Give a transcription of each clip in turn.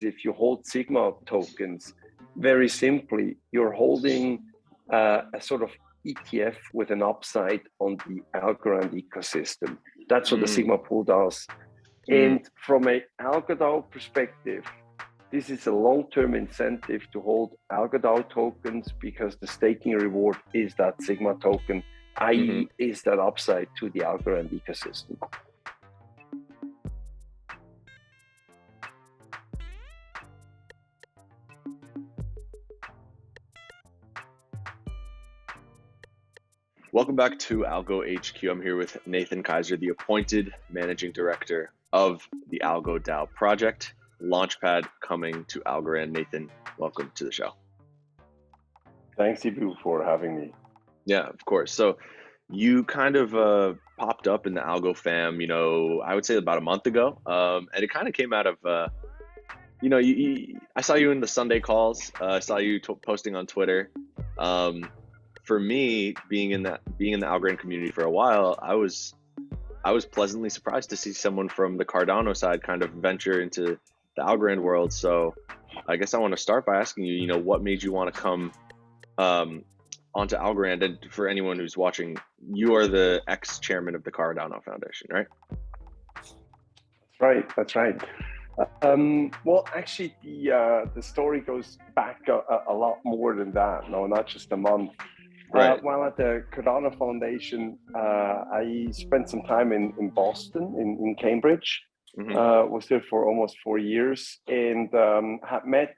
if you hold Sigma tokens, very simply, you're holding a sort of ETF with an upside on the Algorand ecosystem. That's what the Sigma pool does. And from a AlgoDAO perspective, this is a long-term incentive to hold AlgoDAO tokens because the staking reward is that Sigma token, i.e. is that upside to the Algorand ecosystem. Welcome back to AlgoHQ. I'm here with Nathan Kaiser, the appointed managing director of the AlgoDAO project, launchpad coming to Algorand. Nathan, welcome to the show. Thanks, Ibu, for having me. Yeah, of course. So you kind of popped up in the Algo fam, I would say about a month ago. And it kind of came out of, I saw you in the Sunday calls. I saw you posting on Twitter. For me, being in the Algorand community for a while, I was pleasantly surprised to see someone from the Cardano side kind of venture into the Algorand world. So I guess I want to start by asking you, what made you want to come onto Algorand? And for anyone who's watching, you are the ex-chairman of the Cardano Foundation, right? That's right. Well, actually, the story goes back a lot more than that. No, not just a month. Right. While at the Cardano Foundation, I spent some time in Boston, in Cambridge. Was there for almost 4 years, and had met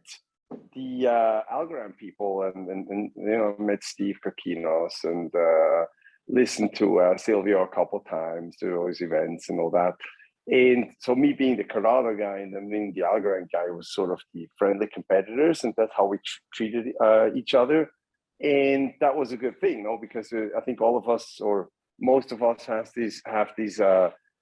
the Algorand people, and met Steve Kokinos, and listened to Silvio a couple of times to those events and all that. And so me being the Cardano guy and then being the Algorand guy was sort of the friendly competitors, and that's how we treated each other. And that was a good thing, because I think all of us, or most of us, have this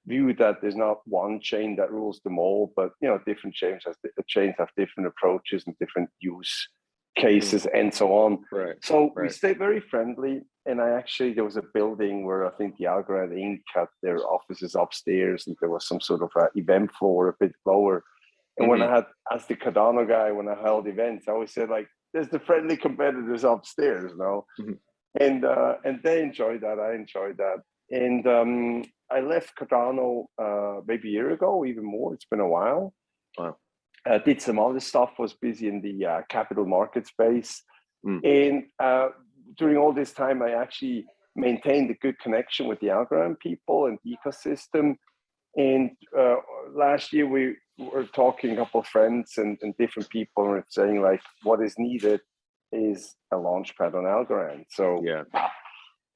view that there's not one chain that rules them all, but different chains have different approaches and different use cases and so on. Right. So we stayed very friendly. And there was a building where I think the Algorand Inc. had their offices upstairs, and there was some sort of event floor a bit lower. And when I had, as the Cardano guy, when I held events, I always said, like, there's the friendly competitors upstairs, and they enjoyed that. I enjoyed that, and I left Cardano maybe a year ago, even more. It's been a while. Wow. Did some other stuff. Was busy in the capital market space, and during all this time, I actually maintained a good connection with the Algorand people and the ecosystem. And last year we were talking, a couple of friends and different people were saying, like, what is needed is a launchpad on Algorand. So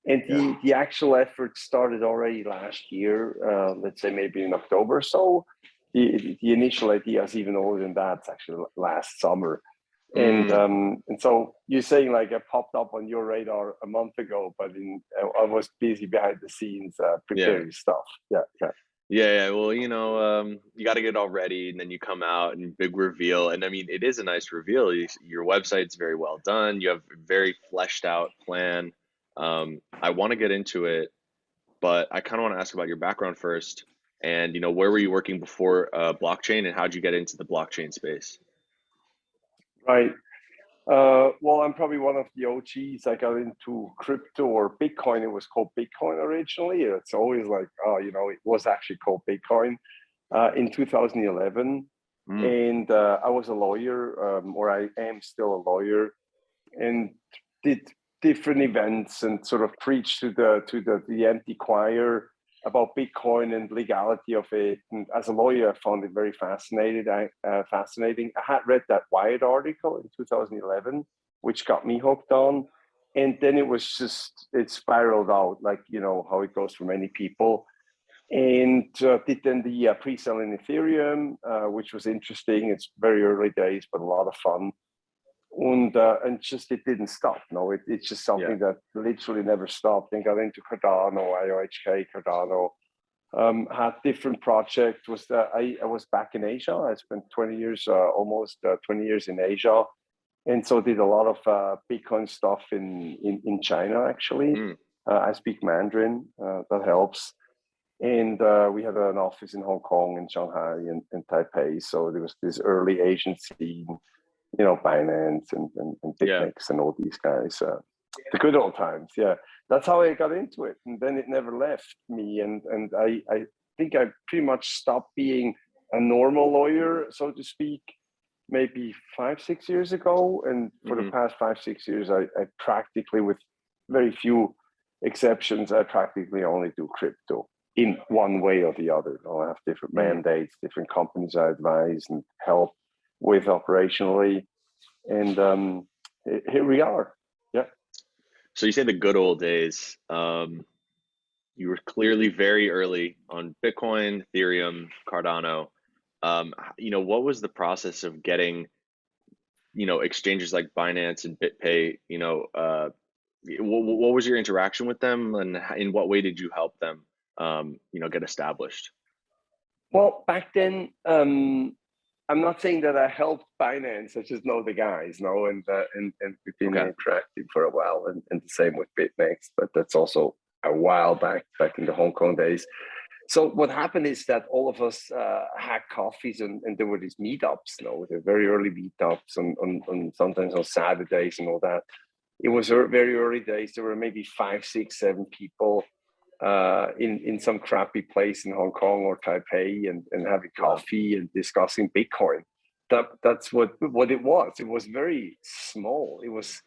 the actual effort started already last year, let's say maybe in October or so. The initial idea is even older than that. It's actually last summer. And so you're saying, like, I popped up on your radar a month ago, but I was busy behind the scenes preparing stuff. Yeah. Well, you got to get all ready, and then you come out and big reveal. And I mean, it is a nice reveal. Your website's very well done. You have a very fleshed out plan. I want to get into it, but I kind of want to ask about your background first. And, where were you working before blockchain, and how'd you get into the blockchain space? Right. Well, I'm probably one of the OGs. I got into crypto or Bitcoin. It was called Bitcoin originally. It's always like, it was actually called Bitcoin in 2011. And I was a lawyer, or I am still a lawyer, and did different events and sort of preached to the empty choir about Bitcoin and legality of it. And as a lawyer, I found it very fascinating. I had read that Wired article in 2011, which got me hooked on. And then it spiraled out, like, how it goes for many people. And did then the presale in Ethereum, which was interesting. It's very early days, but a lot of fun. And just it didn't stop. No, it's just something that literally never stopped. And got into Cardano, AlgoHQ, Cardano. Had different projects. I was back in Asia. I spent 20 years, almost 20 years in Asia, and so did a lot of Bitcoin stuff in China. Actually, I speak Mandarin. That helps. And we had an office in Hong Kong and Shanghai and Taipei. So there was this early Asian scene, you know, Binance and BitMEX and all these guys. The good old times, yeah. That's how I got into it. And then it never left me. And I think I pretty much stopped being a normal lawyer, so to speak, maybe 5-6 years ago. And for the past 5-6 years, I practically, with very few exceptions, I practically only do crypto in one way or the other. I have different mandates, different companies I advise and help with operationally. And here we are. Yeah. So you say the good old days. You were clearly very early on Bitcoin, Ethereum, Cardano. You know, what was the process of getting, you know, exchanges like Binance and BitPay, you know, what was your interaction with them, and in what way did you help them, you know, get established? Well, back then, I'm not saying that I helped Binance. I just know the guys, and we've been interacting for a while, and the same with BitMEX. But that's also a while back in the Hong Kong days. So what happened is that all of us had coffees, and there were these meetups, the very early meetups on sometimes on Saturdays and all that. It was very early days. There were maybe 5, 6, 7 people in some crappy place in Hong Kong or Taipei and having coffee and discussing Bitcoin. That's what it was. It was very small. It was,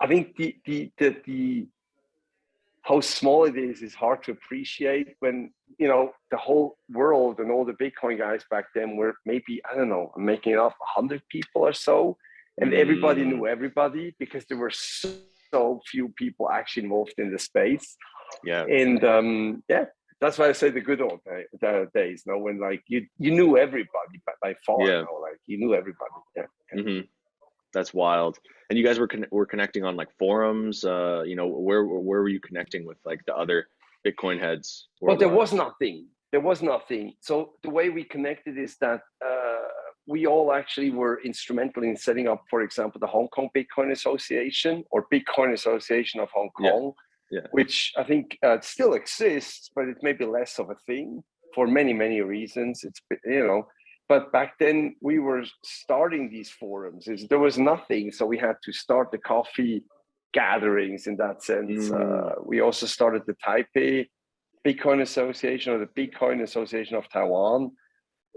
I think the how small it is hard to appreciate when, you know, the whole world and all the Bitcoin guys back then were maybe, I don't know, I'm making it up, 100 people or so. And everybody knew everybody because there were so few people actually involved in the space. Yeah. And that's why I say the good old days, when like you knew everybody by far, like you knew everybody. Yeah. That's wild. And you guys were connecting on like forums, you know, where were you connecting with like the other Bitcoin heads? Well, there was nothing. So the way we connected is that we all actually were instrumental in setting up, for example, the Hong Kong Bitcoin Association or Bitcoin Association of Hong Kong, which I think still exists, but it may be less of a thing for many, many reasons. It's, you know, but back then we were starting these forums. There was nothing, so we had to start the coffee gatherings in that sense. We also started the Taipei Bitcoin Association or the Bitcoin Association of Taiwan.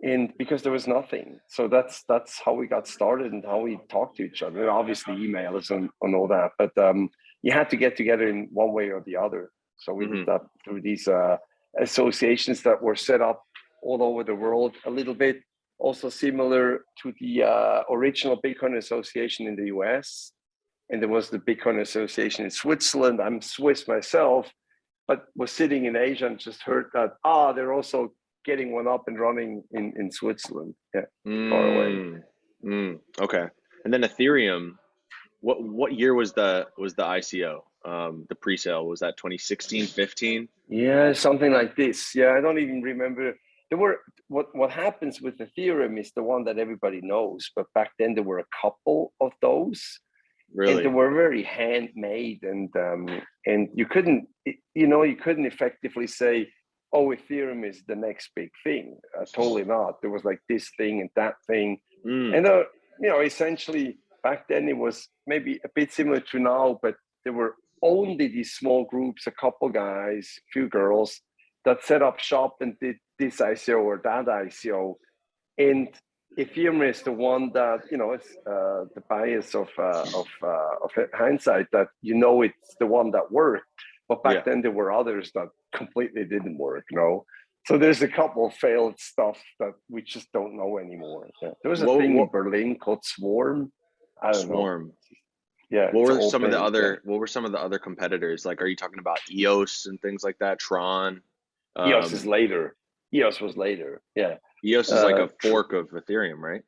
And because there was nothing, so that's how we got started and how we talked to each other. And obviously, emails and all that, but you had to get together in one way or the other. So we did that through these associations that were set up all over the world, a little bit also similar to the original Bitcoin Association in the US, and there was the Bitcoin Association in Switzerland. I'm Swiss myself, but was sitting in Asia and just heard that they're also getting one up and running in Switzerland, far away. Okay. And then Ethereum, what year was the ICO? The pre-sale, was that 2016, 15? Yeah, something like this. Yeah, I don't even remember. There were what happens with Ethereum is the one that everybody knows, but back then there were a couple of those. Really? And they were very handmade, and you couldn't effectively say, oh, Ethereum is the next big thing. Totally not. There was like this thing and that thing. And, essentially back then it was maybe a bit similar to now, but there were only these small groups, a couple guys, few girls that set up shop and did this ICO or that ICO. And Ethereum is the one that, it's the bias of hindsight that, it's the one that worked. But back then there were others that completely didn't work, So there's a couple of failed stuff that we just don't know anymore. Yeah. There was a thing in Berlin called Swarm. I don't know. Yeah. What were some of the other? What were some of the other competitors? Like, are you talking about EOS and things like that? Tron. EOS is later. EOS was later. Yeah. EOS is like a fork of Ethereum, right?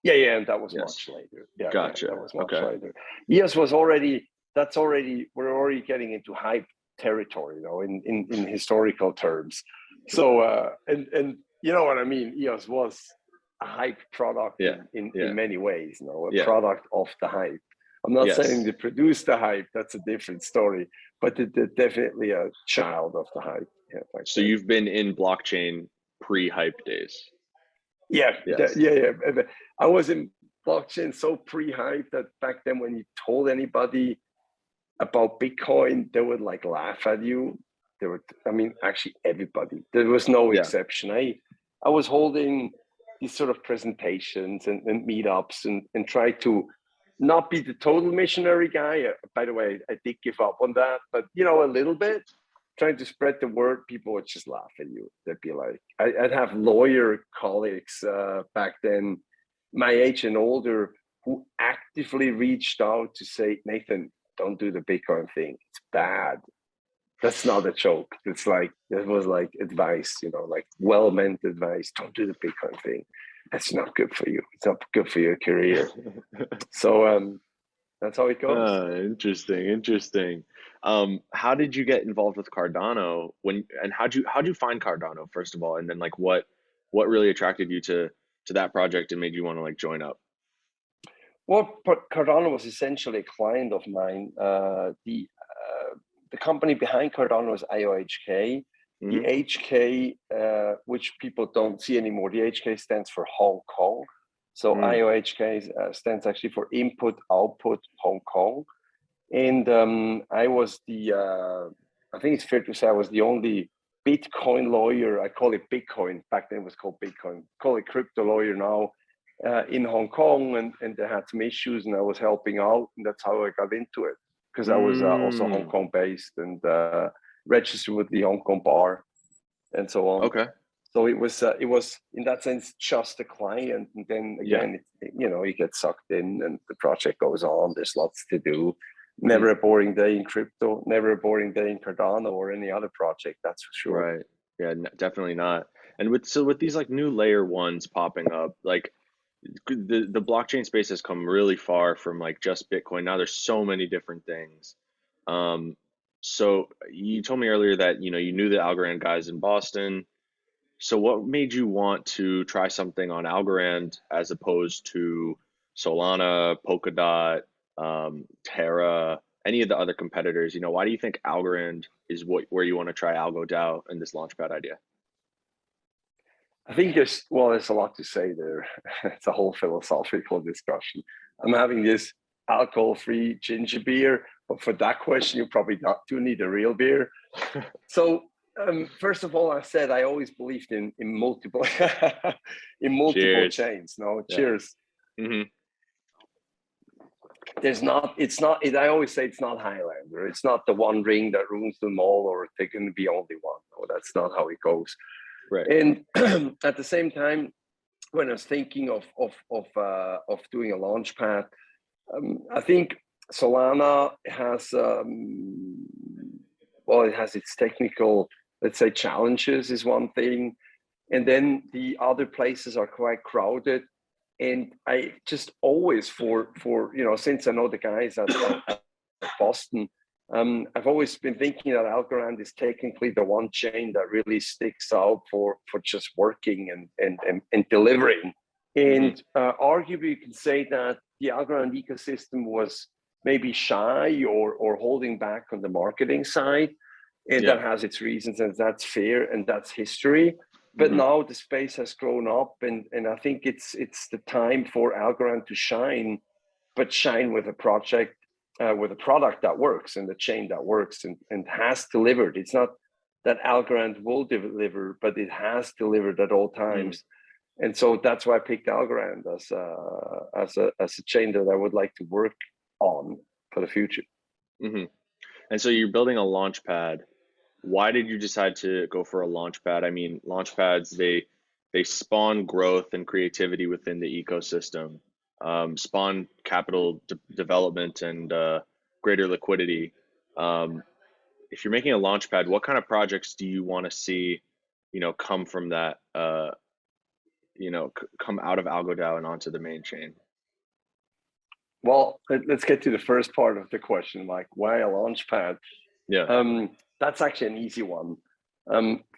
Yeah, and that was much later. Yeah, gotcha. That was much later. EOS was already. We're already getting into hype territory, in historical terms. So and you know what I mean. EOS was a hype product in many ways. A product of the hype. I'm not saying they produced the hype. That's a different story. But they're definitely a child of the hype. Yeah. So you've been in blockchain pre-hype days. Yeah, Yes. yeah. I was in blockchain so pre-hype that back then when you told anybody about Bitcoin, they would like laugh at you. They would, I mean, actually everybody. There was no exception. I was holding these sort of presentations and meetups and try to not be the total missionary guy. By the way, I did give up on that, but you know, a little bit. Trying to spread the word, people would just laugh at you. They'd be like, I'd have lawyer colleagues back then, my age and older, who actively reached out to say, Nathan, don't do the Bitcoin thing. It's bad. That's not a joke. It's like, it was like advice, you know, like well-meant advice. Don't do the Bitcoin thing. That's not good for you. It's not good for your career. So that's how it goes. Interesting. How did you get involved with Cardano and how'd you find Cardano first of all, and then like what really attracted you to that project and made you want to like join up? Well, Cardano was essentially a client of mine. The company behind Cardano is AlgoHQ. The HK, which people don't see anymore, the HK stands for Hong Kong. So AlgoHQ stands actually for Input Output Hong Kong. And I was I think it's fair to say I was the only Bitcoin lawyer. I call it Bitcoin. Back then it was called Bitcoin. Call it crypto lawyer now in Hong Kong. And they had some issues and I was helping out. And that's how I got into it. Because I was also Hong Kong based and registered with the Hong Kong bar and so on. Okay. So it was in that sense just a client, and then again, you get sucked in, and the project goes on. There's lots to do. Never a boring day in crypto. Never a boring day in Cardano or any other project. That's for sure. Right. Yeah. Definitely not. And with these like new layer ones popping up, like the blockchain space has come really far from like just Bitcoin. Now there's so many different things. So you told me earlier that you knew the Algorand guys in Boston. So what made you want to try something on Algorand as opposed to Solana, Polkadot, Terra, any of the other competitors? Why do you think Algorand is where you want to try AlgoDAO and this launchpad idea? I think there's a lot to say there. It's a whole philosophical discussion. I'm having this alcohol-free ginger beer, but for that question, you probably do need a real beer. So first of all, I said I always believed in multiple Cheers. chains. No, Yeah. cheers. Mm-hmm. I always say it's not Highlander. It's not the one ring that rules them all, or there can be only one. No, that's not how it goes. Right. And at the same time, when I was thinking of doing a launchpad, I think Solana has it has its technical, let's say, challenges is one thing, and then the other places are quite crowded. And I just always since I know the guys at Boston, I've always been thinking that Algorand is technically the one chain that really sticks out for just working and delivering. And arguably, you can say that the Algorand ecosystem was maybe shy or holding back on the marketing side. And that has its reasons, and that's fair, and that's history. But now the space has grown up, and I think it's the time for Algorand to shine, but shine with a project, with a product that works and the chain that works and has delivered. It's not that Algorand will deliver, but it has delivered at all times. And so that's why I picked Algorand as a chain that I would like to work on for the future. And so you're building a launchpad. Why did you decide to go for a launchpad? I mean, launchpads, they spawn growth and creativity within the ecosystem, spawn capital development and greater liquidity. If you're making a launchpad, what kind of projects do you want to see, come from that, come out of AlgoDAO and onto the main chain? Well, let's get to the first part of the question, Mike. Why a launchpad? Yeah. That's actually an easy one.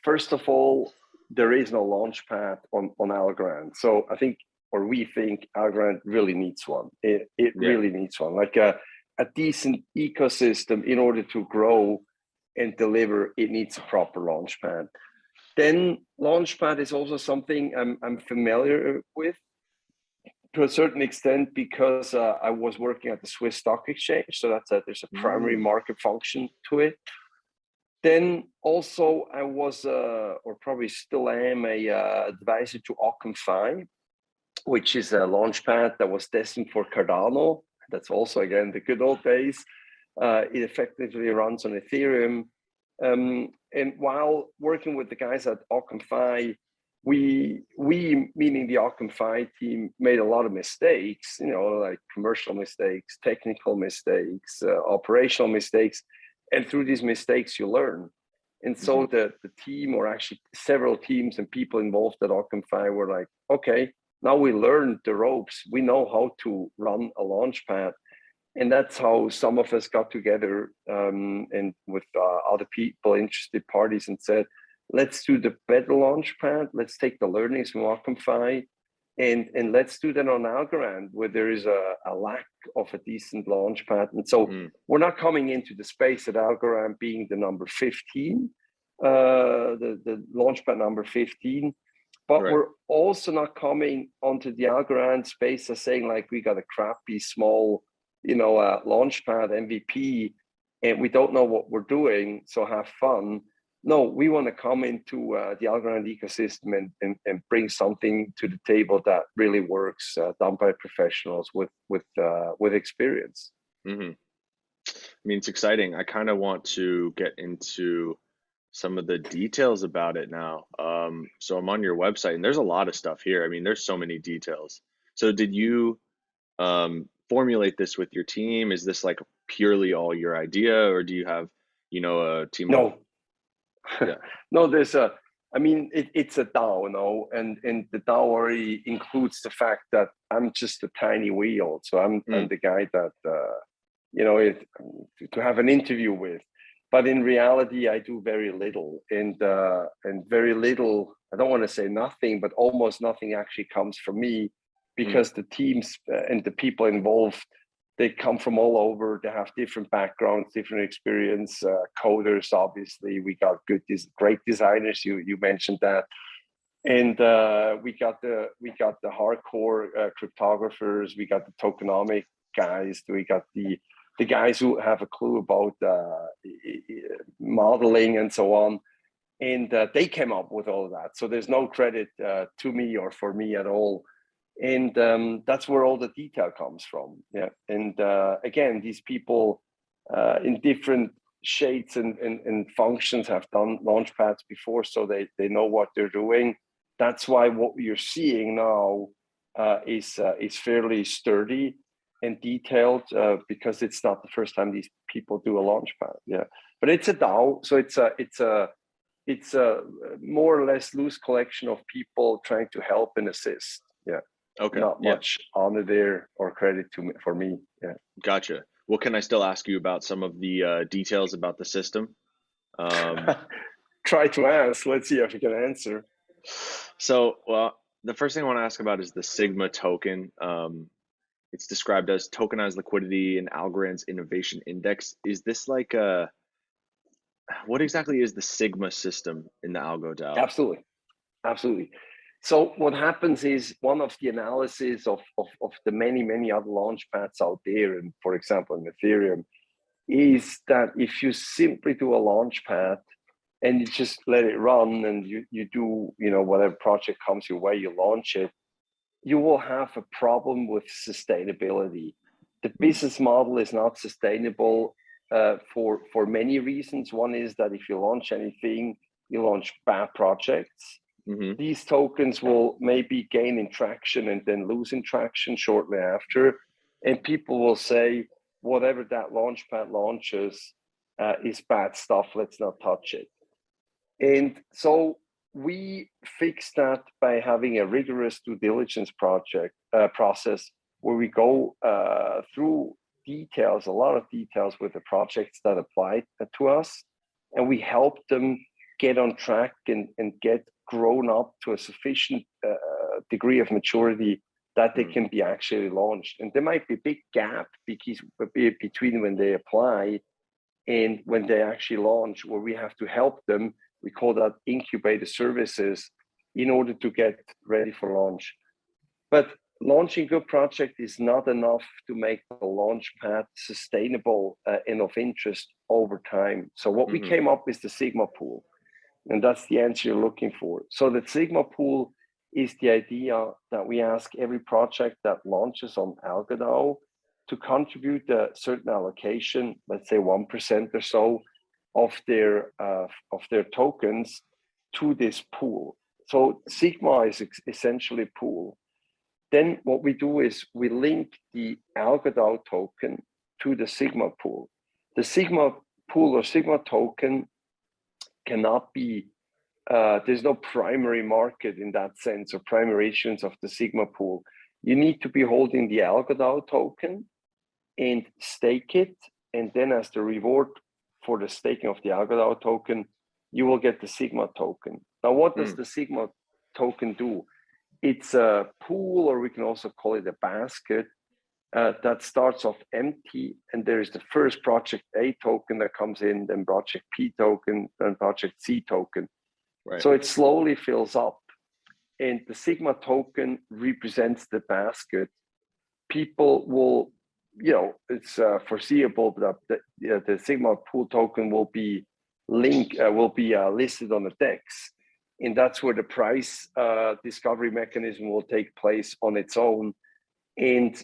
First of all, there is no launchpad on Algorand. So I think, or we think, Algorand really needs one. It really needs one, like a decent ecosystem in order to grow. and deliver, it needs a proper launchpad. Then launchpad is also something I'm familiar with to a certain extent because I was working at the Swiss Stock Exchange. So there's a primary market function to it. Then also I was, or probably still am, a advisor to AlgoPAD, which is a launchpad that was destined for Cardano. That's also, again, the good old days. It effectively runs on Ethereum. And while working with the guys at AlgoPAD, we meaning the AlgoPAD team, made a lot of mistakes, like commercial mistakes, technical mistakes, operational mistakes. And through these mistakes, you learn. And so the team, or actually several teams and people involved at AlgoPAD, were like, okay, now we learned the ropes. We know how to run a launchpad. And that's how some of us got together and with other people, interested parties, and said, let's do the better launchpad. Let's take the learnings from AlgoPAD and let's do that on Algorand, where there is a lack of a decent launchpad. And so we're not coming into the space at Algorand being the number 15, the launchpad number 15. But we're also not coming onto the Algorand space as saying, like, we got a crappy small, launchpad MVP, and we don't know what we're doing, so have fun. No, we want to come into the Algorand ecosystem and bring something to the table that really works, done by professionals with experience. I mean, it's exciting. I kind of want to get into some of the details about it now. So I'm on your website, and there's a lot of stuff here. I mean, there's so many details. So did you formulate this with your team? Is this like purely all your idea, or do you have, a team? No. No, there's it's a DAO, and the DAO already includes the fact that I'm just a tiny wheel. So I'm the guy that, to have an interview with. But in reality, I do very little, and very little, I don't want to say nothing, but almost nothing actually comes from me, because the teams and the people involved, they come from all over. They have different backgrounds, different experience. Coders, obviously, we got great designers. You mentioned that, and we got the hardcore cryptographers. We got the tokenomic guys. We got the guys who have a clue about modeling and so on. And they came up with all of that. So there's no credit to me or for me at all. And that's where all the detail comes from. Yeah. And again, these people in different shades and functions have done launchpads before, so they know what they're doing. That's why what you're seeing now is fairly sturdy and detailed, because it's not the first time these people do a launchpad. Yeah, but it's a DAO, so it's a more or less loose collection of people trying to help and assist. Yeah. Okay. Not much honor there or credit for me. Yeah. Gotcha. Well, can I still ask you about some of the details about the system? Try to ask. Let's see if you can answer. So, well, the first thing I want to ask about is the Sigma token. It's described as tokenized liquidity in Algorand's innovation index. Is this like what exactly is the Sigma system in the AlgoDAO? Absolutely. So what happens is, one of the analysis of the many other launchpads out there, and for example in Ethereum, is that if you simply do a launchpad and you just let it run, and you do whatever project comes your way, you launch it, you will have a problem with sustainability. The business model is not sustainable for many reasons. One is that if you launch anything, you launch bad projects. These tokens will maybe gain in traction and then lose in traction shortly after. And people will say, whatever that launchpad launches is bad stuff, let's not touch it. And so we fix that by having a rigorous due diligence process, where we go through a lot of details with the projects that apply to us. And we help them get on track and get grown up to a sufficient degree of maturity that they can be actually launched. And there might be a big gap between when they apply and when they actually launch, where we have to help them, we call that incubator services, in order to get ready for launch. But launching a good project is not enough to make the launchpad sustainable and of interest over time. So what we came up with the Sigma pool, and that's the answer you're looking for. So the Sigma pool is the idea that we ask every project that launches on AlgoDAO to contribute a certain allocation, let's say 1% or so of their tokens to this pool. So Sigma is essentially a pool. Then what we do is we link the AlgoDAO token to the Sigma pool. The Sigma pool or Sigma token cannot be, there's no primary market in that sense, or primary issuance of the Sigma pool. You need to be holding the AlgoDAO token and stake it, and then as the reward for the staking of the AlgoDAO token, you will get the Sigma token. Now, what does the Sigma token do? It's a pool, or we can also call it a basket, that starts off empty, and there is the first project A token that comes in, then project P token, then project C token. Right. So it slowly fills up, and the Sigma token represents the basket. People will, it's foreseeable that the Sigma pool token will be listed on the DEX, and that's where the price discovery mechanism will take place on its own. And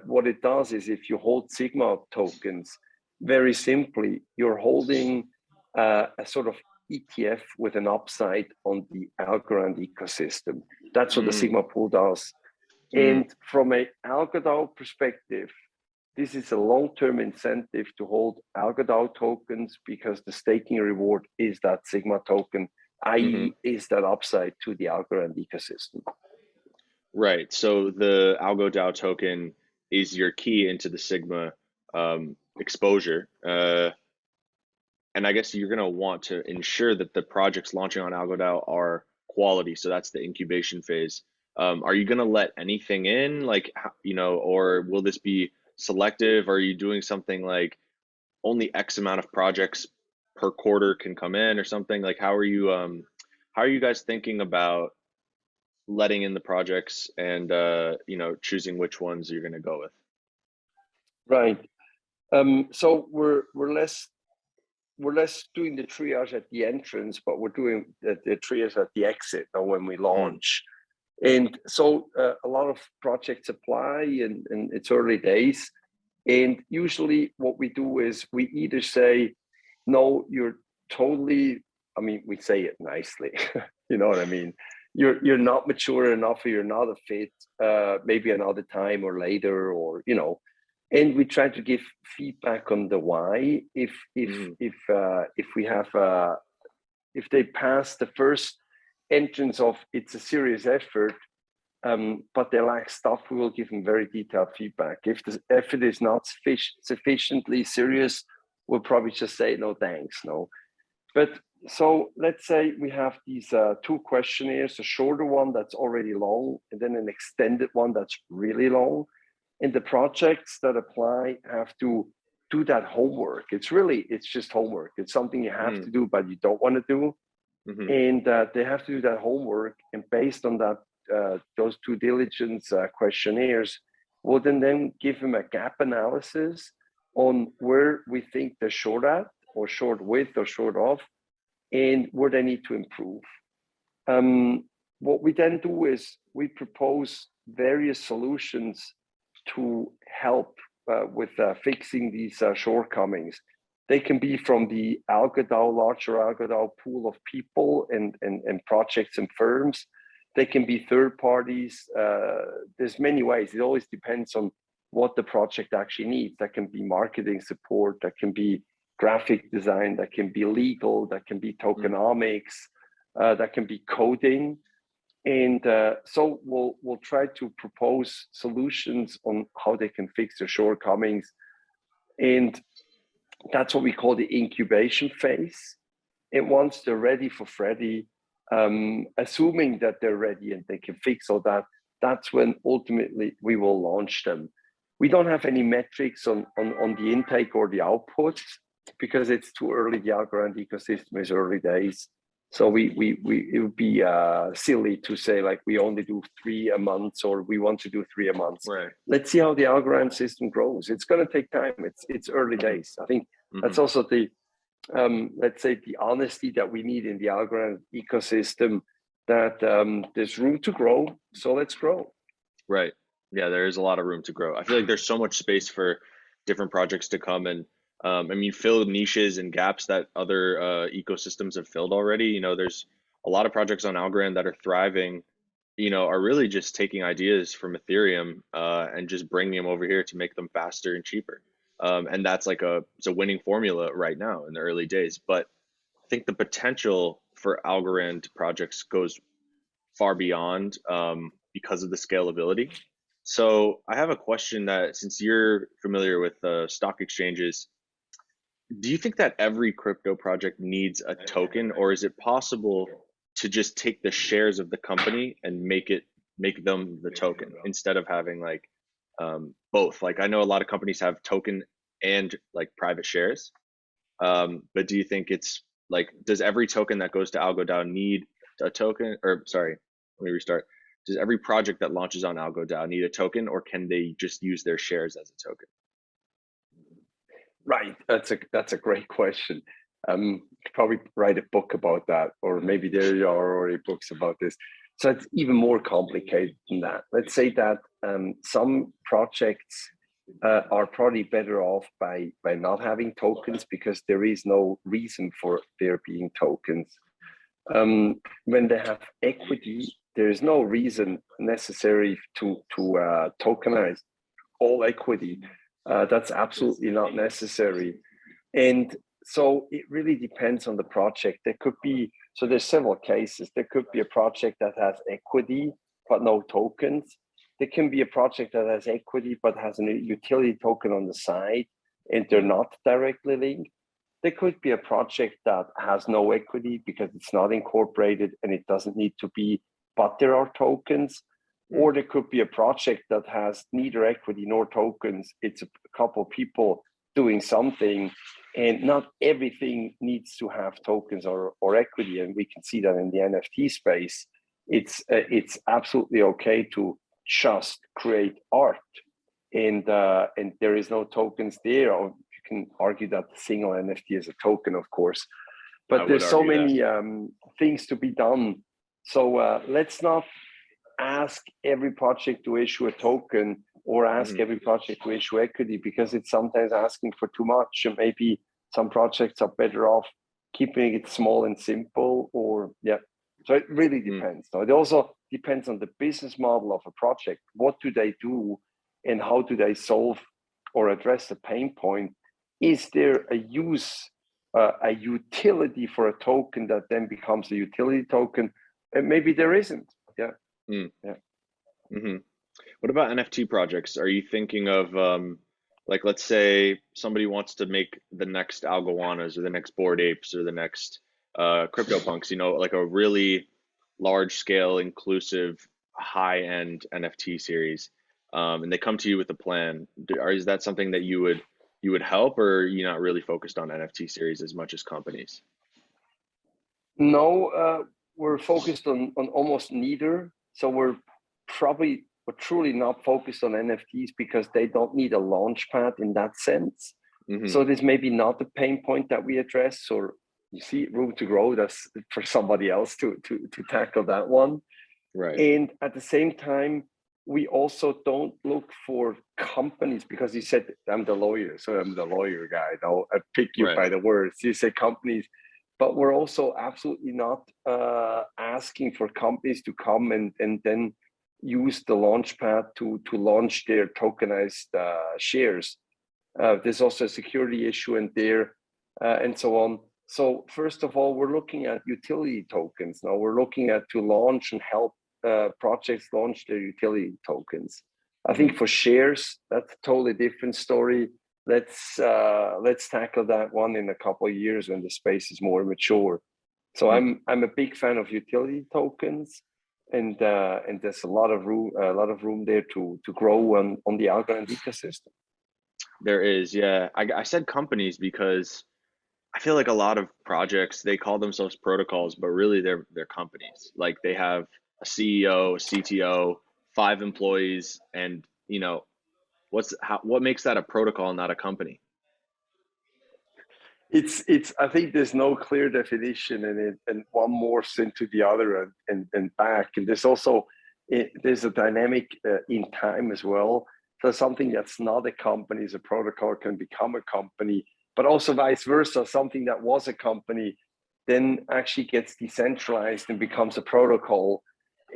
what it does is, if you hold Sigma tokens, very simply, you're holding a sort of ETF with an upside on the Algorand ecosystem. That's what the Sigma pool does. And from an AlgoDAO perspective, this is a long-term incentive to hold AlgoDAO tokens, because the staking reward is that Sigma token, i.e. is that upside to the Algorand ecosystem. Right. So the AlgoDAO token is your key into the Sigma exposure. And I guess you're going to want to ensure that the projects launching on AlgoDAO are quality. So that's the incubation phase. Are you going to let anything in, or will this be selective? Are you doing something like only X amount of projects per quarter can come in, or something? Like, how are you guys thinking about letting in the projects and choosing which ones you're going to go with? Right. So we're less doing the triage at the entrance, but we're doing the triage at the exit, or when we launch. And so a lot of projects apply, and it's early days. And usually what we do is we either say, no, you're totally, we say it nicely, you know what I mean? You're not mature enough, or you're not a fit, maybe another time or later, or, and we try to give feedback on the why. If we have, if they pass the first entrance of it's a serious effort, but they lack stuff, we will give them very detailed feedback. If the effort is not sufficiently serious, we'll probably just say, no, thanks, no. But so let's say we have these two questionnaires, a shorter one that's already long, and then an extended one that's really long. And the projects that apply have to do that homework. It's just homework. It's something you have to do, but you don't want to do. And they have to do that homework. And based on that, those due diligence questionnaires, we'll then give them a gap analysis on where we think they're short at, or short with, or short of, and where they need to improve. What we then do is we propose various solutions to help with fixing these shortcomings. They can be from the AlgoDAO, larger AlgoDAO pool of people and projects and firms. They can be third parties. There's many ways. It always depends on what the project actually needs. That can be marketing support, that can be graphic design, that can be legal, that can be tokenomics, that can be coding. And so we'll try to propose solutions on how they can fix their shortcomings. And that's what we call the incubation phase. And once they're ready for Freddy, assuming that they're ready and they can fix all that, that's when ultimately we will launch them. We don't have any metrics on the intake or the output. because it's too early. The Algorand ecosystem is early days. So it would be silly to say like we only do 3 a month or we want to do 3 a month. Right. Let's see how the Algorand system grows. It's going to take time. It's early days. I think that's also the let's say the honesty that we need in the Algorand ecosystem, that there's room to grow. So let's grow. Right. Yeah, there is a lot of room to grow. I feel like there's so much space for different projects to come and I mean, fill niches and gaps that other ecosystems have filled already. You know, there's a lot of projects on Algorand that are thriving, you know, are really just taking ideas from Ethereum and just bringing them over here to make them faster and cheaper. And that's like it's a winning formula right now in the early days. But I think the potential for Algorand projects goes far beyond because of the scalability. So I have a question that, since you're familiar with stock exchanges, do you think that every crypto project needs a token, or is it possible to just take the shares of the company and make them the token instead of having like both? Like I know a lot of companies have token and like private shares, but do you think it's like, does every token that goes to AlgoDAO need a token? Or sorry, let me restart. Does every project that launches on AlgoDAO need a token, or can they just use their shares as a token? Right, that's a great question. Could probably write a book about that, or maybe there are already books about this. So it's even more complicated than that. Let's say that some projects are probably better off by not having tokens, because there is no reason for there being tokens. When they have equity, there is no reason necessary to tokenize all equity. That's absolutely not necessary. And so it really depends on the project. There could be, so there's several cases. There could be a project that has equity, but no tokens. There can be a project that has equity, but has a utility token on the side, and they're not directly linked. There could be a project that has no equity because it's not incorporated and it doesn't need to be, but there are tokens. Or there could be a project that has neither equity nor tokens. It's a couple of people doing something, and not everything needs to have tokens or equity. And we can see that in the NFT space. It's absolutely okay to just create art, and there is no tokens there. Or you can argue that the single NFT is a token, of course. But there's so many things to be done. So let's not ask every project to issue a token, or ask every project to issue equity, because it's sometimes asking for too much. And maybe some projects are better off keeping it small and simple, or so it really depends. So it also depends on the business model of a project. What do they do, and how do they solve or address the pain point? Is there a utility for a token that then becomes a utility token? And maybe there isn't. What about NFT projects? Are you thinking of like, let's say somebody wants to make the next Algowanas or the next Bored Apes or the next CryptoPunks, you know, like a really large scale, inclusive, high end NFT series, and they come to you with a plan. Is that something that you would help, or are you not really focused on NFT series as much as companies? No, we're focused on almost neither. So we're truly not focused on NFTs because they don't need a launchpad in that sense. So this may be not the pain point that we address, or you see room to grow. That's for somebody else to tackle that one. Right. And at the same time, we also don't look for companies, because you said I'm the lawyer, so I'm the lawyer guy. I pick you by the words. You say companies. But we're also absolutely not asking for companies to come and then use the launchpad to launch their tokenized shares. There's also a security issue in there, and so on. So first of all, we're looking at utility tokens. Now we're looking at to launch and help projects launch their utility tokens. I think for shares, that's a totally different story. Let's tackle that one in a couple of years when the space is more mature. So I'm a big fan of utility tokens, and there's a lot of room there to grow on the Algorand ecosystem. There is, yeah. I said companies because feel like a lot of projects, they call themselves protocols, but really they're companies. Like they have a CEO, a CTO, 5 employees, and what makes that a protocol and not a company? It's I think there's no clear definition in it, and one morphs into the other and back. And there's also there's a dynamic in time as well. So something that's not a company as a protocol can become a company, but also vice versa. Something that was a company then actually gets decentralized and becomes a protocol.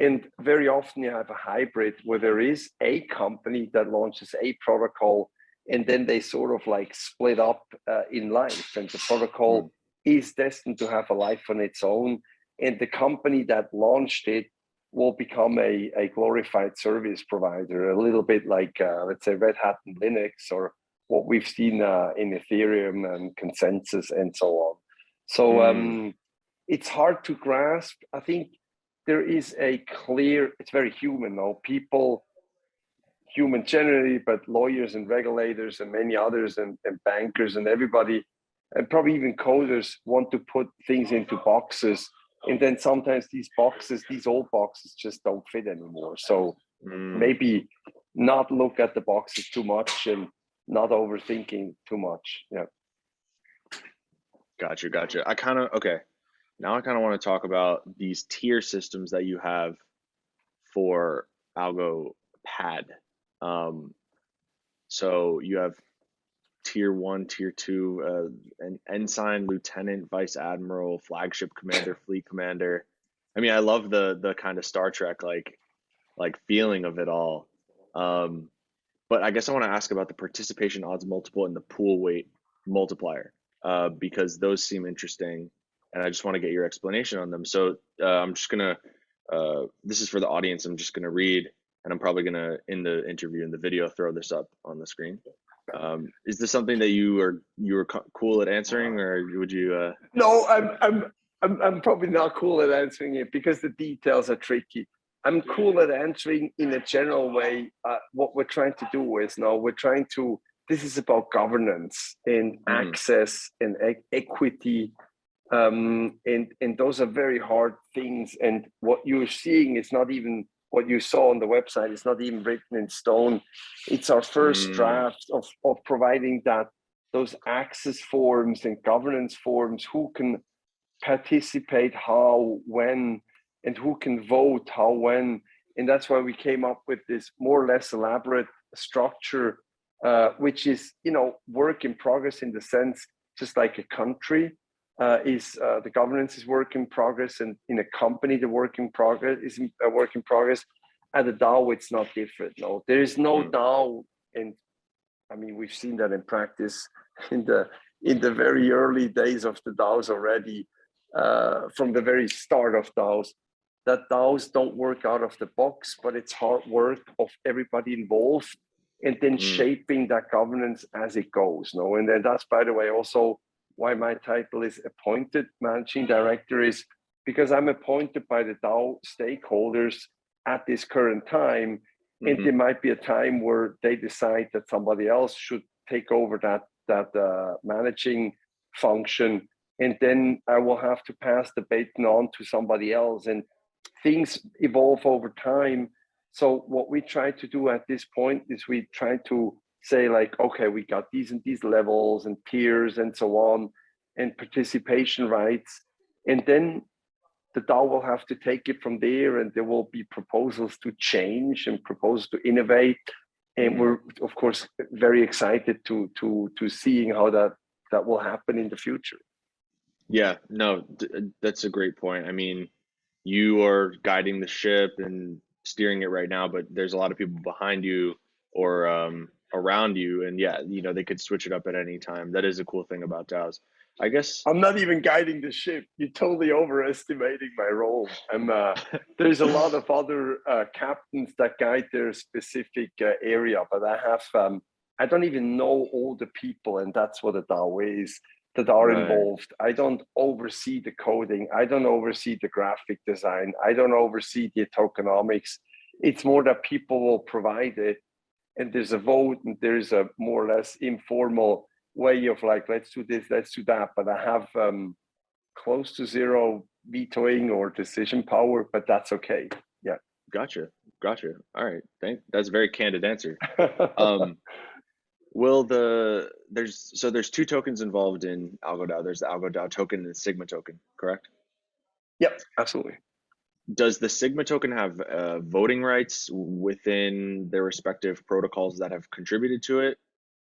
And very often you have a hybrid where there is a company that launches a protocol, and then they sort of like split up in life, and the protocol is destined to have a life on its own, and the company that launched it will become a glorified service provider, a little bit like let's say Red Hat and Linux, or what we've seen in Ethereum and consensus and so on. So it's hard to grasp. I think there is a clear, it's very human though, human generally, but lawyers and regulators and many others and bankers and everybody, and probably even coders, want to put things into boxes. And then sometimes these old boxes just don't fit anymore. So maybe not look at the boxes too much and not overthinking too much. Yeah. Gotcha. Okay. Now I kind of want to talk about these tier systems that you have for AlgoPAD. So you have tier 1, tier 2, an ensign, lieutenant, vice admiral, flagship commander, fleet commander. I mean, I love the kind of Star Trek like feeling of it all. But I guess I want to ask about the participation odds multiple and the pool weight multiplier, because those seem interesting, and I just want to get your explanation on them. So I'm just gonna, this is for the audience. I'm just gonna read, and I'm probably gonna, in the interview, in the video, throw this up on the screen. Is this something that you were cool at answering, or would you? No, I'm probably not cool at answering it because the details are tricky. I'm cool at answering in a general way. What we're trying to do is now this is about governance and access and equity. And those are very hard things. And what you're seeing is not even what you saw on the website. It's not even written in stone. It's our first draft of providing those access forms and governance forms, who can participate, how, when, and who can vote how, when. And that's why we came up with this more or less elaborate structure, which is, work in progress, in the sense, just like a country the governance is work in progress, and in a company the work in progress is a work in progress. At a DAO it's not different. No, there is no DAO, and I mean we've seen that in practice in the very early days of the DAOs already, from the very start of DAOs, that DAOs don't work out of the box, but it's hard work of everybody involved, and then shaping that governance as it goes. No, and then that's, by the way, also why my title is appointed managing director, is because I'm appointed by the DAO stakeholders at this current time. And there might be a time where they decide that somebody else should take over that managing function. And then I will have to pass the baton on to somebody else, and things evolve over time. So what we try to do at this point is we try to say, like, okay, we got these and these levels and tiers and so on, and participation rights. And then the DAO will have to take it from there, and there will be proposals to change and proposals to innovate. And we're, of course, very excited to seeing how that will happen in the future. Yeah, no, that's a great point. I mean, you are guiding the ship and steering it right now, but there's a lot of people behind you or around you, and yeah, they could switch it up at any time. That is a cool thing about DAOs. I guess I'm not even guiding the ship. You're totally overestimating my role. There's a lot of other captains that guide their specific area, but I don't even know all the people, and that's what a DAO is, that are involved. I don't oversee the coding. I don't oversee the graphic design. I don't oversee the tokenomics. It's more that people will provide it, and there's a vote, and there's a more or less informal way of like, let's do this, let's do that, but I have close to zero vetoing or decision power, but that's okay. Yeah. Gotcha. All right. That's a very candid answer. There's two tokens involved in AlgoDAO. There's the AlgoDAO token and the Sigma token, correct? Yep, absolutely. Does the Sigma token have voting rights within their respective protocols that have contributed to it,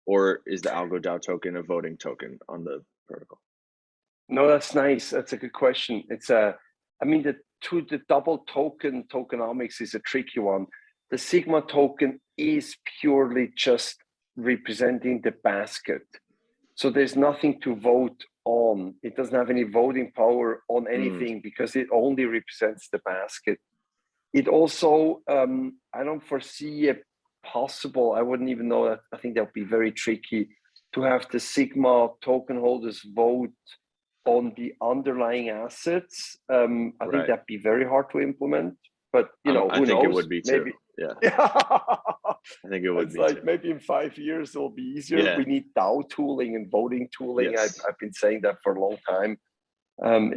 or is the AlgoDAO token a voting token on the protocol? No, that's nice. That's a good question. It's I mean, the double tokenomics is a tricky one. The Sigma token is purely just representing the basket. So there's nothing to vote on. It doesn't have any voting power on anything because it only represents the basket. It also, I don't foresee a possible, I wouldn't even know that. I think that would be very tricky to have the Sigma token holders vote on the underlying assets. I think that'd be very hard to implement, but who knows? I think it would be too. Maybe. Yeah. I think it would be like too. maybe in 5 years it'll be easier. Yeah. We need DAO tooling and voting tooling. Yes. I've been saying that for a long time.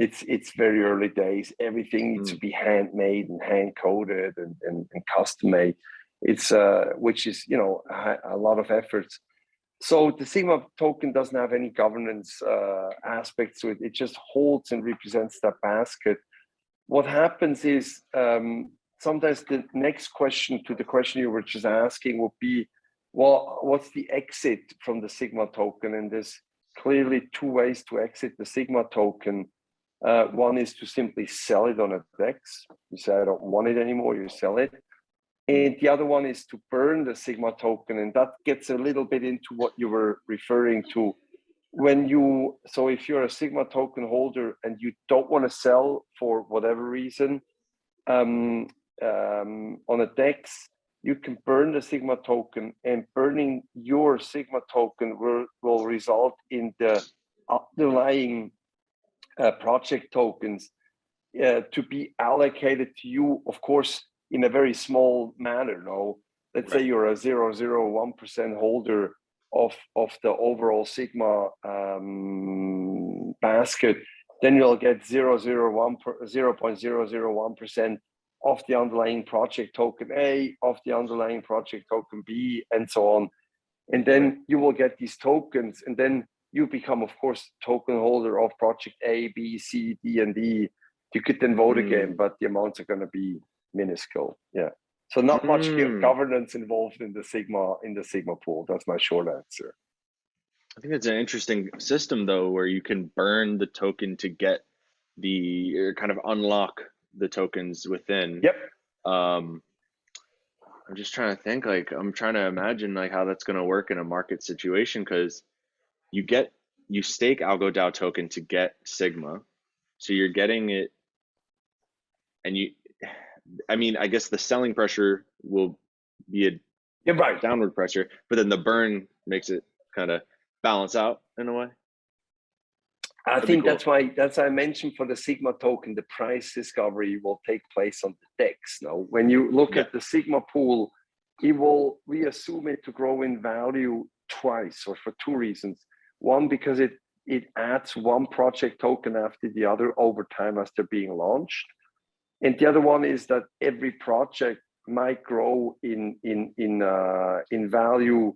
It's very early days. Everything needs to be handmade and hand coded and custom made. It's which is a lot of efforts. So the Sigma token doesn't have any governance aspects to it. It just holds and represents that basket. What happens is sometimes the next question to the question you were just asking would be, well, what's the exit from the Sigma token? And there's clearly two ways to exit the Sigma token. One is to simply sell it on a DEX. You say, I don't want it anymore, you sell it. And the other one is to burn the Sigma token. And that gets a little bit into what you were referring to. So if you're a Sigma token holder and you don't want to sell for whatever reason on a DEX, you can burn the Sigma token, and burning your Sigma token will result in the underlying project tokens to be allocated to you, of course, in a very small manner. No, let's say you're a 0.01% holder of the overall Sigma basket, then you'll get 0.001% of the underlying project token A, of the underlying project token B, and so on. And then you will get these tokens, and then you become, of course, token holder of project A, B, C, D, and E. You could then vote again, but the amounts are going to be minuscule. Yeah. So not much governance involved in the Sigma pool. That's my short answer. I think it's an interesting system though, where you can burn the token to get the kind of unlock the tokens within. Yep. I'm just trying to think, I'm trying to imagine how that's going to work in a market situation, because you stake AlgoDAO token to get Sigma. So you're getting it, and I guess the selling pressure will be a downward pressure, but then the burn makes it kind of balance out in a way. I think that's why I mentioned for the Sigma token, the price discovery will take place on the DEX. Now, when you look at the Sigma pool, we assume it to grow in value twice, or for two reasons. One, because it adds one project token after the other over time as they're being launched. And the other one is that every project might grow in value.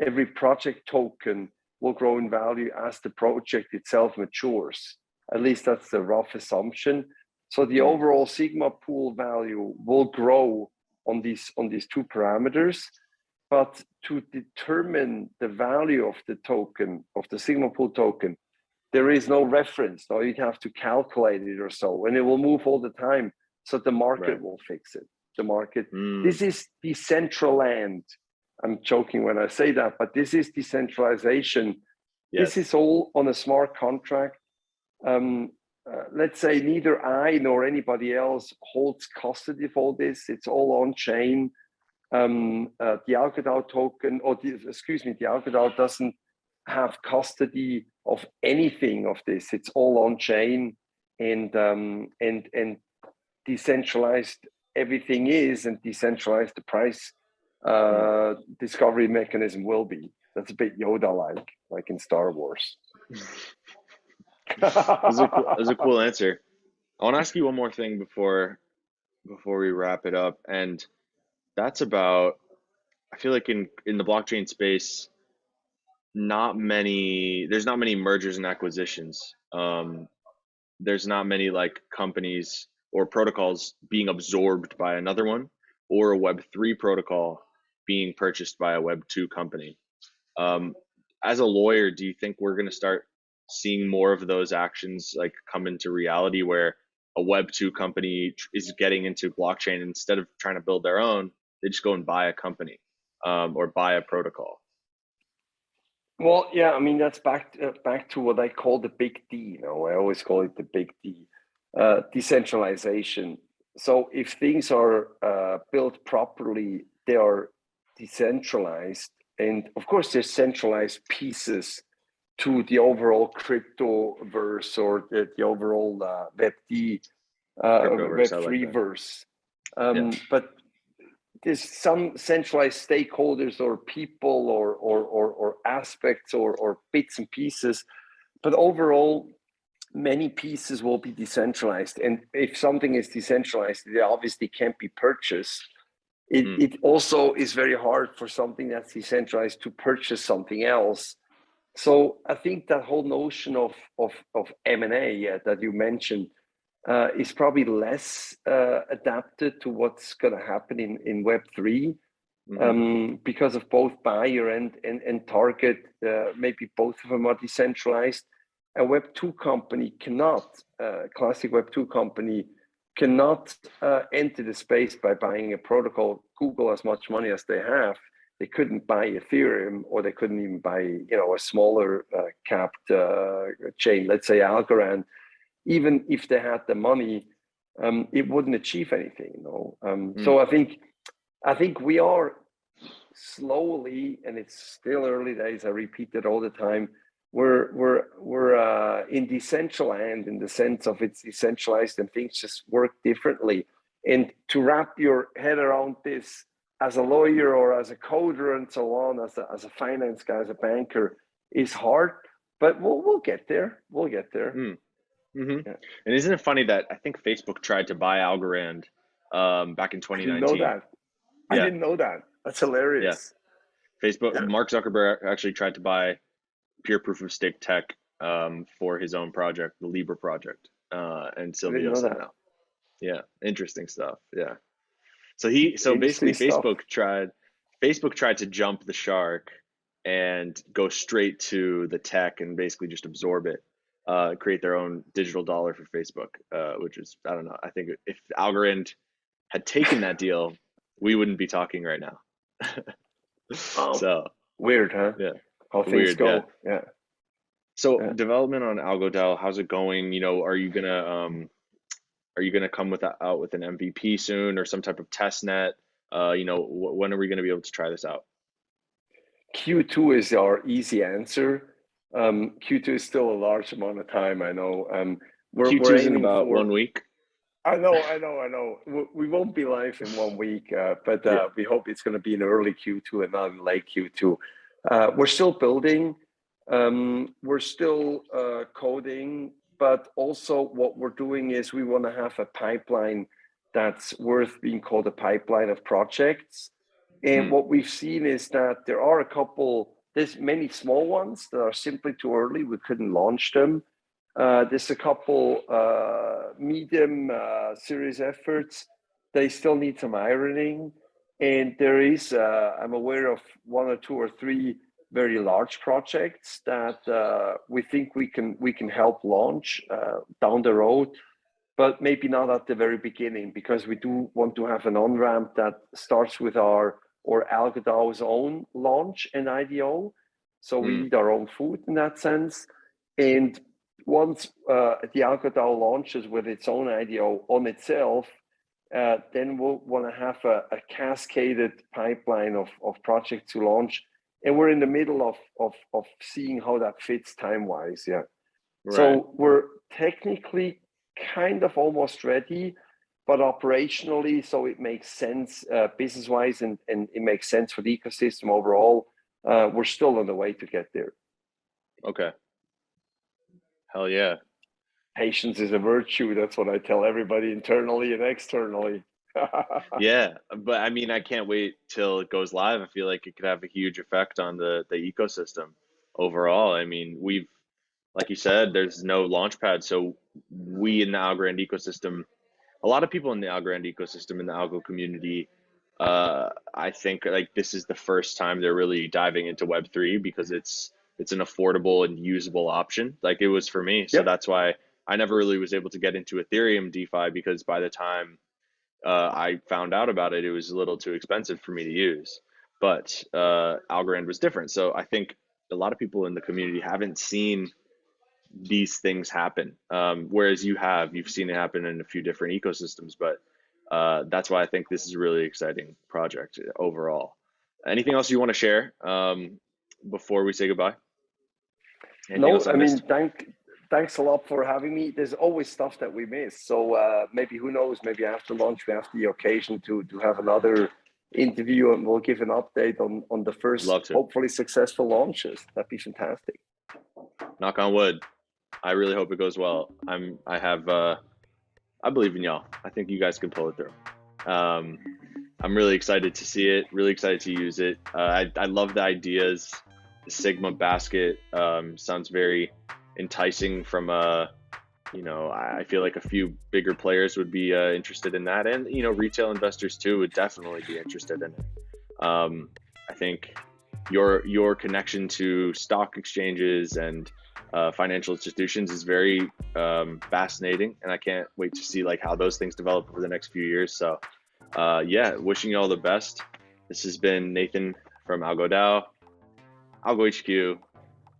Every project token will grow in value as the project itself matures. At least that's the rough assumption. So the overall Sigma pool value will grow on these two parameters. But to determine the value of the token, of the Sigma pool token, there is no reference. Now you'd have to calculate it or so, and it will move all the time. So the market will fix it. The market. This is Decentraland. I'm joking when I say that, but this is decentralization. Yes. This is all on a smart contract. Let's say neither I nor anybody else holds custody of all this. It's all on chain. The AlgoDAO token, the AlgoDAO doesn't have custody of anything of this. It's all on chain, and decentralized everything is, and decentralized the price discovery mechanism will be. That's a bit Yoda-like in Star Wars. That's a cool answer. I want to ask you one more thing before we wrap it up, and that's about, I feel like in the blockchain space, there's not many mergers and acquisitions. There's not many like companies or protocols being absorbed by another one, or a Web3 protocol being purchased by a Web2 company. As a lawyer, do you think we're going to start seeing more of those actions like come into reality, where a Web2 company is getting into blockchain, instead of trying to build their own, they just go and buy a company, or buy a protocol? Well, yeah, I mean, that's back to what I call the big D. I always call it the big D, decentralization. So if things are built properly, they are decentralized. And of course, there's centralized pieces to the overall crypto verse, or the overall Web3 verse. But there's some centralized stakeholders or people or aspects or bits and pieces, but overall many pieces will be decentralized. And if something is decentralized, it obviously can't be purchased. It also is very hard for something that's decentralized to purchase something else. So I think that whole notion of M&A that you mentioned is probably less adapted to what's going to happen in Web3, because of both buyer and target. Maybe both of them are decentralized. A Web2 company cannot, classic Web2 company cannot enter the space by buying a protocol. Google, as much money as they have, they couldn't buy Ethereum, or they couldn't even buy a smaller capped chain, let's say Algorand. Even if they had the money, it wouldn't achieve anything. So I think we are slowly, and it's still early days, I repeat it all the time, we're in decentralized, in the sense of it's decentralized and things just work differently. And to wrap your head around this as a lawyer or as a coder and so on, as a finance guy, as a banker, is hard, but we'll get there. We'll get there. Yeah. And isn't it funny that I think Facebook tried to buy Algorand back in 2019? I didn't know that. Yeah. I didn't know that. That's hilarious. Yeah. Facebook, Mark Zuckerberg actually tried to buy pure proof of stake tech for his own project, the Libra project, and Silvio said no. Yeah, interesting stuff. Yeah. So basically Facebook tried to jump the shark and go straight to the tech and basically just absorb it. Create their own digital dollar for Facebook, which is, I don't know. I think if Algorand had taken that deal, we wouldn't be talking right now. So weird, huh? Yeah. How things go. Yeah. So development on AlgoDAO, how's it going? Are you gonna come out with an MVP soon, or some type of test net? When are we gonna be able to try this out? Q2 is our easy answer. Q2 is still a large amount of time, I know. Q2 is in about 1 week. I know. We won't be live in 1 week, but we hope it's going to be in early Q2 and not in late Q2. We're still building. We're still coding, but also what we're doing is we want to have a pipeline that's worth being called a pipeline of projects. And what we've seen is that there's many small ones that are simply too early. We couldn't launch them. There's a couple medium series efforts. They still need some ironing. And there is, I'm aware of 1 or 2 or 3 very large projects that we think we can help launch down the road, but maybe not at the very beginning, because we do want to have an on-ramp that starts with AlgoDAO's own launch and IDO. So we eat our own food in that sense. And once the AlgoDAO launches with its own IDO on itself, then we'll want to have a cascaded pipeline of projects to launch. And we're in the middle of seeing how that fits time-wise, yeah. Right. So we're technically kind of almost ready. but operationally, so it makes sense business-wise, and it makes sense for the ecosystem overall. We're still on the way to get there. Okay. Hell yeah. Patience is a virtue. That's what I tell everybody internally and externally. Yeah, but I mean, I can't wait till it goes live. I feel like it could have a huge effect on the ecosystem overall. I mean, we've, like you said, there's no launchpad, so we in the Algorand ecosystem, a lot of people in the Algorand ecosystem, in the algo community, I think like this is the first time they're really diving into Web3 because it's an affordable and usable option, like it was for me. So Yep. that's why I never really was able to get into Ethereum DeFi, because by the time I found out about it, it was a little too expensive for me to use. But Algorand was different. So I think a lot of people in the community haven't seen these things happen, whereas you've seen it happen in a few different ecosystems. But that's why I think this is a really exciting project overall. Anything else you want to share before we say goodbye? Anything No, else I I mean, missed? thanks a lot for having me. There's always stuff that we miss. So maybe, who knows, maybe after lunch, we have the occasion to have another interview, and we'll give an update on the first, Love to. hopefully successful launches. That'd be fantastic. Knock on wood. I really hope it goes well. I believe in y'all. I think you guys can pull it through. I'm really excited to see it, really excited to use it. I love the ideas. The Sigma basket sounds very enticing from I feel like a few bigger players would be interested in that, and retail investors too would definitely be interested in it. I think your connection to stock exchanges and financial institutions is very fascinating, and I can't wait to see like how those things develop over the next few years. So yeah, wishing you all the best. This has been Nathan from AlgoDAO, AlgoHQ,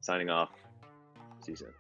signing off. See you soon.